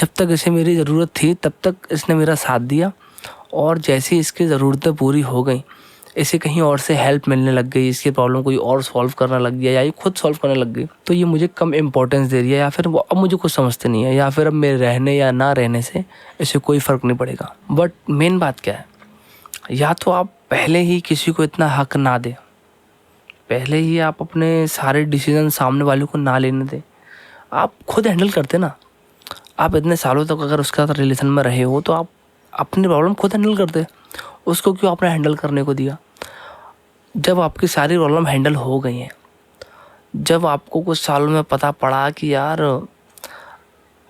जब तक इसे मेरी ज़रूरत थी तब तक इसने मेरा साथ दिया, और जैसे ही इसकी ज़रूरतें पूरी हो गई, इसे कहीं और से हेल्प मिलने लग गई, इसकी प्रॉब्लम कोई और सॉल्व करने लग गया या ये खुद सॉल्व करने लग गई, तो ये मुझे कम इम्पोर्टेंस दे रही है, या फिर वो अब मुझे कुछ समझते नहीं है, या फिर अब मेरे रहने या ना रहने से इसे कोई फ़र्क नहीं पड़ेगा। बट मेन बात क्या है, या तो आप पहले ही किसी को इतना हक ना दें, पहले ही आप अपने सारे डिसीजन सामने वाले को ना लेने दें, आप खुद हैंडल करते ना। आप इतने सालों तक अगर उसके साथ रिलेशन में रहे हो तो आप अपनी प्रॉब्लम खुद हैंडल करते, उसको क्यों आपने हैंडल करने को दिया। जब आपकी सारी प्रॉब्लम हैंडल हो गई हैं, जब आपको कुछ सालों में पता पड़ा कि यार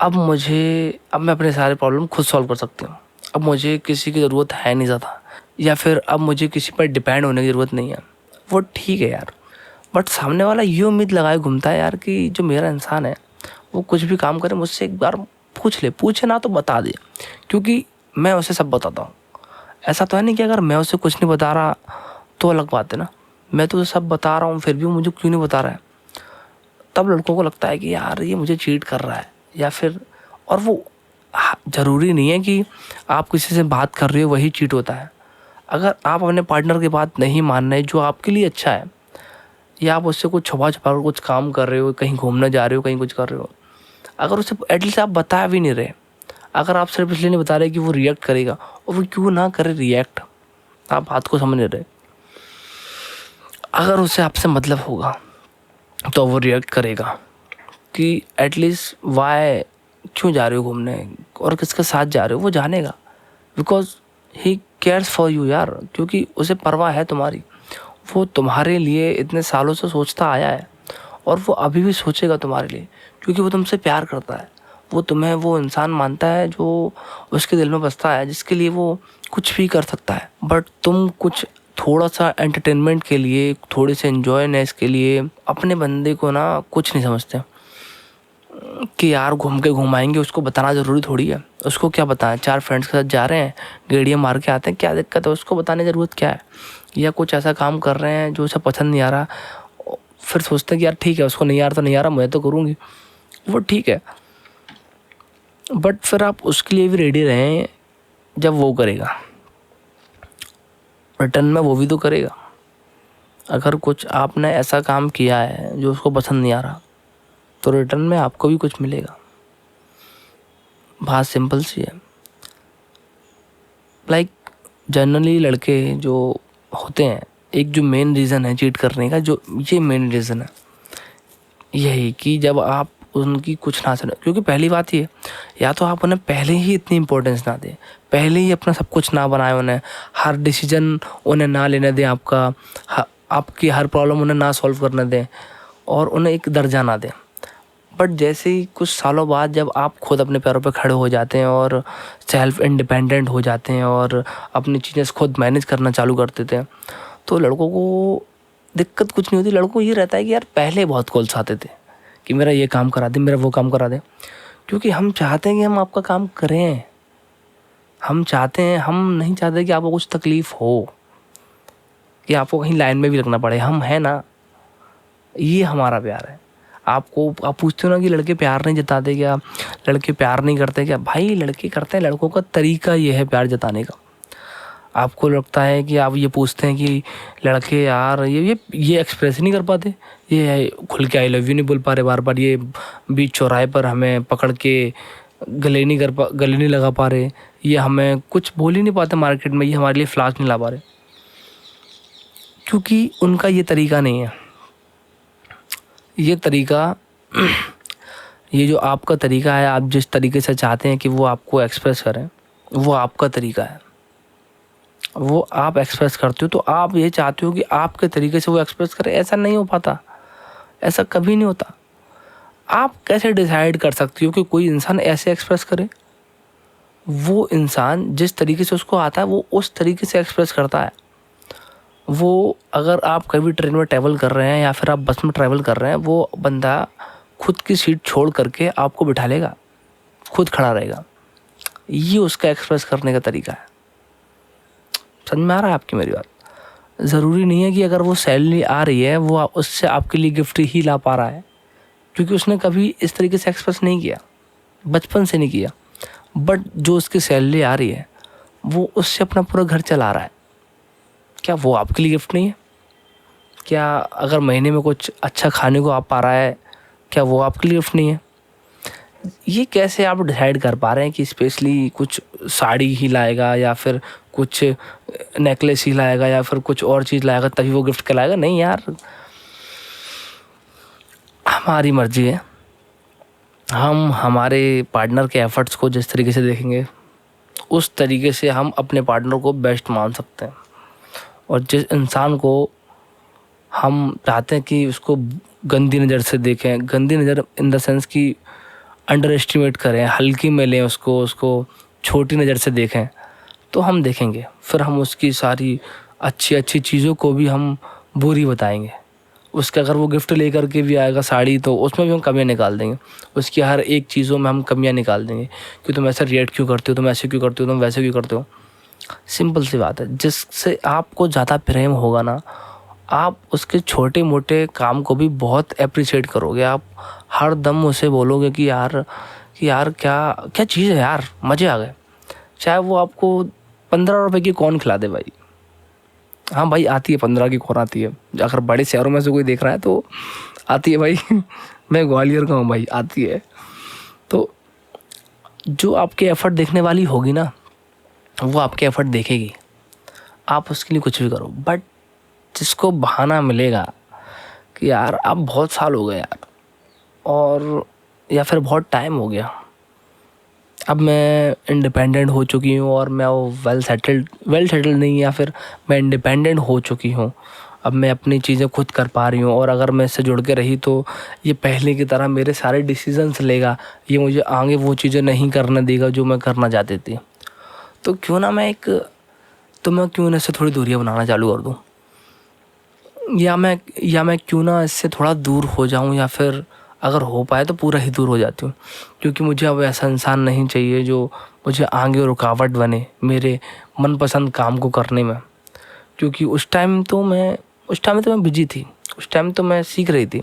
अब मैं अपने सारे प्रॉब्लम खुद सॉल्व कर सकती हूँ, अब मुझे किसी की ज़रूरत है नहीं ज़्यादा, या फिर अब मुझे किसी पर डिपेंड होने की ज़रूरत नहीं है, वो ठीक है यार। बट सामने वाला ये उम्मीद लगाए घूमता है यार कि जो मेरा इंसान है वो कुछ भी काम करे मुझसे एक बार पूछे ना तो बता दे, क्योंकि मैं उसे सब बताता हूँ। ऐसा तो है नहीं कि अगर मैं उसे कुछ नहीं बता रहा तो अलग बात है ना, मैं तो उसे सब बता रहा हूँ फिर भी मुझे क्यों नहीं बता रहा है। तब लड़कों को लगता है कि यार ये मुझे चीट कर रहा है, या फिर, और वो ज़रूरी नहीं है कि आप किसी से बात कर रहे हो वही चीट होता है। अगर आप अपने पार्टनर की बात नहीं मान रहे जो आपके लिए अच्छा है, या आप उससे कुछ छुपा छुपा कर कुछ काम कर रहे हो, कहीं घूमने जा रहे हो, कहीं कुछ कर रहे हो, अगर उसे एटलीस्ट आप बता भी नहीं रहे, अगर आप सिर्फ इसलिए नहीं बता रहे कि वो रिएक्ट करेगा, और वो क्यों ना करे रिएक्ट, आप बात को समझ नहीं रहे। अगर उसे आपसे मतलब होगा तो वो रिएक्ट करेगा कि एटलीस्ट वाई, क्यों जा रहे हो घूमने और किसके साथ जा रहे हो, वो जानेगा, because he cares for you यार, क्योंकि उसे परवाह है तुम्हारी। वो तुम्हारे लिए इतने सालों से सोचता आया है, और वो अभी भी सोचेगा तुम्हारे लिए, क्योंकि वो तुमसे प्यार करता है। वो तुम्हें वो इंसान मानता है जो उसके दिल में बसता है, जिसके लिए वो कुछ भी कर सकता है। बट तुम कुछ थोड़ा सा एंटरटेनमेंट के लिए, थोड़े से एंजॉयनेस के लिए अपने बंदे को ना कुछ नहीं समझते कि यार घूम के घुमाएंगे, उसको बताना ज़रूरी थोड़ी है। उसको क्या बताएं, 4 फ्रेंड्स के साथ जा रहे हैं, गेड़ियाँ मार के आते हैं, क्या दिक्कत है, उसको बताने की ज़रूरत क्या है। या कुछ ऐसा काम कर रहे हैं जो उसे पसंद नहीं आ रहा, फिर सोचते हैं कि यार ठीक है, उसको नहीं आ रहा तो नहीं आ रहा, मैं तो करूँगी, वो ठीक है। बट फिर आप उसके लिए भी रेडी रहें जब वो करेगा, रिटर्न में वो भी तो करेगा। अगर कुछ आपने ऐसा काम किया है जो उसको पसंद नहीं आ रहा, तो रिटर्न में आपको भी कुछ मिलेगा। बात सिंपल सी है। लाइक जनरली लड़के जो होते हैं, एक जो मेन रीज़न है चीट करने का, जो ये मेन रीज़न है यही कि जब आप उनकी कुछ ना सुने। क्योंकि पहली बात ये, या तो आप उन्हें पहले ही इतनी इम्पोर्टेंस ना दें, पहले ही अपना सब कुछ ना बनाए, उन्हें हर डिसीजन उन्हें ना लेने दें, आपकी हर प्रॉब्लम उन्हें ना सॉल्व करने दें, और उन्हें एक दर्जा ना दें। बट जैसे ही कुछ सालों बाद जब आप खुद अपने पैरों पर खड़े हो जाते हैं और सेल्फ इंडिपेंडेंट हो जाते हैं और अपनी चीज़ें खुद मैनेज करना चालू कर देते हैं, तो लड़कों को दिक्कत कुछ नहीं होती। लड़कों को ये रहता है कि यार पहले बहुत कॉल्स आते थे कि मेरा ये काम करा दे, मेरा वो काम करा दे, क्योंकि हम चाहते हैं कि हम आपका काम करें। हम नहीं चाहते कि आपको कुछ तकलीफ़ हो, कि आपको कहीं लाइन में भी लगना पड़े। हम हैं ना, ये हमारा प्यार है। आप पूछते हो ना कि लड़के प्यार नहीं जताते क्या, लड़के प्यार नहीं करते क्या? भाई लड़के करते हैं, लड़कों का तरीका ये है प्यार जताने का। आपको लगता है कि आप ये पूछते हैं कि लड़के यार ये एक्सप्रेस नहीं कर पाते, ये खुल के आई लव यू नहीं बोल पा रहे बार बार, ये बीच चौराहे पर हमें पकड़ के गले नहीं लगा पा रहे, ये हमें कुछ बोल ही नहीं पाते मार्केट में, ये हमारे लिए फ्लास्क नहीं ला पा रहे, क्योंकि उनका ये तरीका नहीं है। ये तरीका ये जो आपका तरीका है, आप जिस तरीके से चाहते हैं कि वो आपको एक्सप्रेस करें, वो आपका तरीका है, वो आप एक्सप्रेस करते हो, तो आप ये चाहते हो कि आपके तरीके से वो एक्सप्रेस करे। ऐसा नहीं हो पाता, ऐसा कभी नहीं होता। आप कैसे डिसाइड कर सकती हो कि कोई इंसान ऐसे एक्सप्रेस करे? वो इंसान जिस तरीके से उसको आता है वो उस तरीके से एक्सप्रेस करता है। वो अगर आप कभी ट्रेन में ट्रैवल कर रहे हैं या फिर आप बस में ट्रैवल कर रहे हैं, वो बंदा खुद की सीट छोड़ करके आपको बिठा लेगा, खुद खड़ा रहेगा। ये उसका एक्सप्रेस करने का तरीका है। समझ में आ रहा है आपकी मेरी बात? ज़रूरी नहीं है कि अगर वो सैलरी आ रही है वो उससे आपके लिए गिफ्ट ही ला पा रहा है, क्योंकि उसने कभी इस तरीके से एक्सप्रेस नहीं किया, बचपन से नहीं किया। बट जो उसकी सैलरी आ रही है वो उससे अपना पूरा घर चला रहा है। क्या वो आपके लिए गिफ्ट नहीं है? क्या अगर महीने में कुछ अच्छा खाने को आ पा रहा है, क्या वो आपके लिए गिफ्ट नहीं है? ये कैसे आप डिसाइड कर पा रहे हैं कि स्पेशली कुछ साड़ी ही लाएगा या फिर कुछ नेकलेस ही लाएगा या फिर कुछ और चीज़ लाएगा तभी वो गिफ्ट कहलाएगा? नहीं यार, हमारी मर्जी है। हम हमारे पार्टनर के एफर्ट्स को जिस तरीके से देखेंगे उस तरीके से हम अपने पार्टनर को बेस्ट मान सकते हैं। और जिस इंसान को हम चाहते हैं कि उसको गंदी नज़र से देखें, गंदी नज़र इन द सेंस कि अंडर एस्टिमेट करें, हल्की में लें उसको छोटी नज़र से देखें, तो हम देखेंगे फिर हम उसकी सारी अच्छी अच्छी चीज़ों को भी हम बुरी बताएंगे। उसका अगर वो गिफ्ट लेकर के भी आएगा साड़ी तो उसमें भी हम कमियां निकाल देंगे, उसकी हर एक चीज़ों में हम कमियां निकाल देंगे कि तुम ऐसा रिएक्ट क्यों करते हो, तुम ऐसे क्यों करते हो, तुम वैसे क्यों करते हो। सिंपल सी बात है, जिससे आपको ज़्यादा प्रेम होगा ना, आप उसके छोटे मोटे काम को भी बहुत अप्रिशिएट करोगे। आप हर दम उसे बोलोगे कि यार क्या क्या चीज़ है यार, मज़े आ गए। चाहे वो आपको 15 रुपए की कौन खिला दे भाई, हाँ भाई आती है 15 की कौन आती है, अगर बड़े शहरों में से कोई देख रहा है तो आती है भाई मैं ग्वालियर का हूँ भाई, आती है। तो जो आपके एफर्ट देखने वाली होगी ना वो आपके एफर्ट देखेगी, आप उसके लिए कुछ भी करो। बट जिसको बहाना मिलेगा कि यार अब बहुत साल हो गए यार, और या फिर बहुत टाइम हो गया, अब मैं इंडिपेंडेंट हो चुकी हूँ और मैं वेल सेटल्ड नहीं, या फिर मैं इंडिपेंडेंट हो चुकी हूँ, अब मैं अपनी चीज़ें खुद कर पा रही हूँ, और अगर मैं इससे जुड़ के रही तो ये पहले की तरह मेरे सारे डिसीजंस लेगा, ये मुझे आगे वो चीज़ें नहीं करने देगा जो मैं करना चाहती थी। तो क्यों ना मैं क्यों ना इससे थोड़ी दूरियाँ बनाना चालू कर दूँ, या मैं क्यों ना इससे थोड़ा दूर हो जाऊँ, या फिर अगर हो पाए तो पूरा ही दूर हो जाती हूँ। क्योंकि मुझे अब ऐसा इंसान नहीं चाहिए जो मुझे आगे रुकावट बने मेरे मनपसंद काम को करने में। क्योंकि उस टाइम तो मैं बिजी थी, उस टाइम तो मैं सीख रही थी,